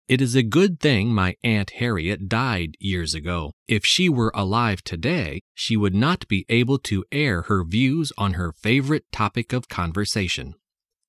It is a good thing my Aunt Harriet died years ago. If she were alive today, she would not be able to air her views on her favorite topic of conversation: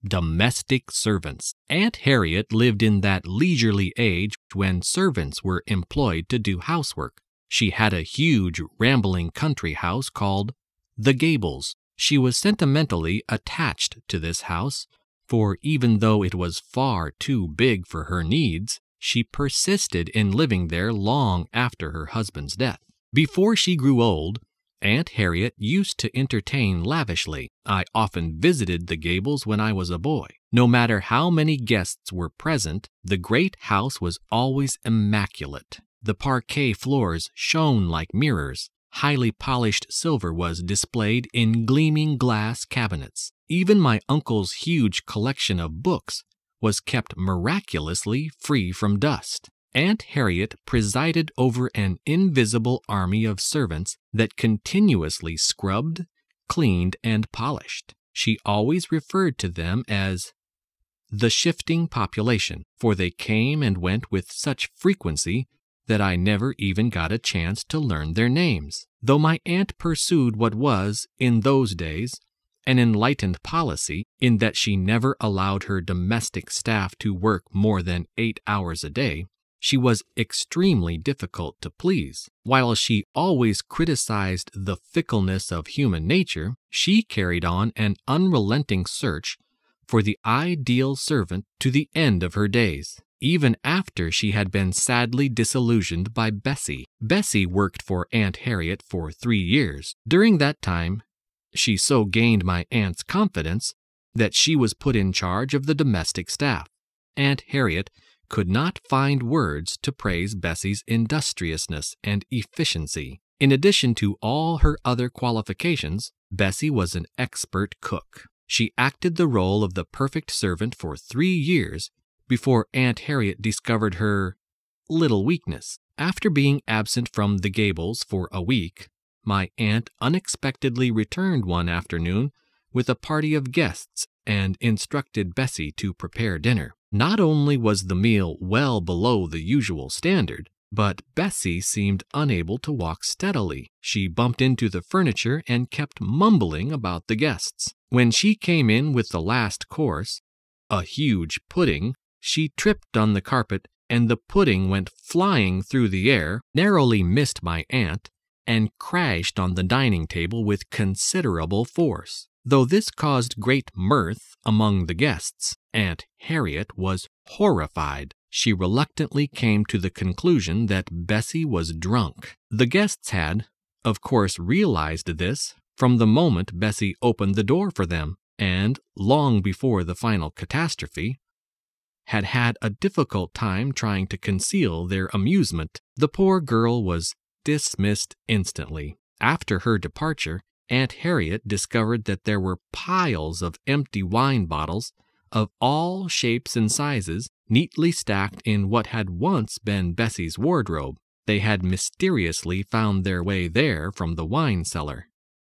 domestic servants. Aunt Harriet lived in that leisurely age when servants were employed to do housework. She had a huge, rambling country house called the Gables. She was sentimentally attached to this house, for even though it was far too big for her needs, she persisted in living there long after her husband's death. Before she grew old, Aunt Harriet used to entertain lavishly. I often visited the Gables when I was a boy. No matter how many guests were present, the great house was always immaculate. The parquet floors shone like mirrors. Highly polished silver was displayed in gleaming glass cabinets. Even my uncle's huge collection of books was kept miraculously free from dust. Aunt Harriet presided over an invisible army of servants that continuously scrubbed, cleaned, and polished. She always referred to them as the shifting population, for they came and went with such frequency that I never even got a chance to learn their names. Though my aunt pursued what was, in those days, an enlightened policy in that she never allowed her domestic staff to work more than 8 hours a day, she was extremely difficult to please. While she always criticized the fickleness of human nature, she carried on an unrelenting search for the ideal servant to the end of her days. Even after she had been sadly disillusioned by Bessie. Bessie worked for Aunt Harriet for 3 years. During that time, she so gained my aunt's confidence that she was put in charge of the domestic staff. Aunt Harriet could not find words to praise Bessie's industriousness and efficiency. In addition to all her other qualifications, Bessie was an expert cook. She acted the role of the perfect servant for 3 years before Aunt Harriet discovered her little weakness. After being absent from the Gables for a week, my aunt unexpectedly returned one afternoon with a party of guests and instructed Bessie to prepare dinner. Not only was the meal well below the usual standard, but Bessie seemed unable to walk steadily. She bumped into the furniture and kept mumbling about the guests. When she came in with the last course, a huge pudding, she tripped on the carpet and the pudding went flying through the air, narrowly missed my aunt, and crashed on the dining table with considerable force. Though this caused great mirth among the guests, Aunt Harriet was horrified. She reluctantly came to the conclusion that Bessie was drunk. The guests had, of course, realized this from the moment Bessie opened the door for them, and, long before the final catastrophe, had had a difficult time trying to conceal their amusement. The poor girl was dismissed instantly. After her departure, Aunt Harriet discovered that there were piles of empty wine bottles of all shapes and sizes neatly stacked in what had once been Bessie's wardrobe. They had mysteriously found their way there from the wine cellar.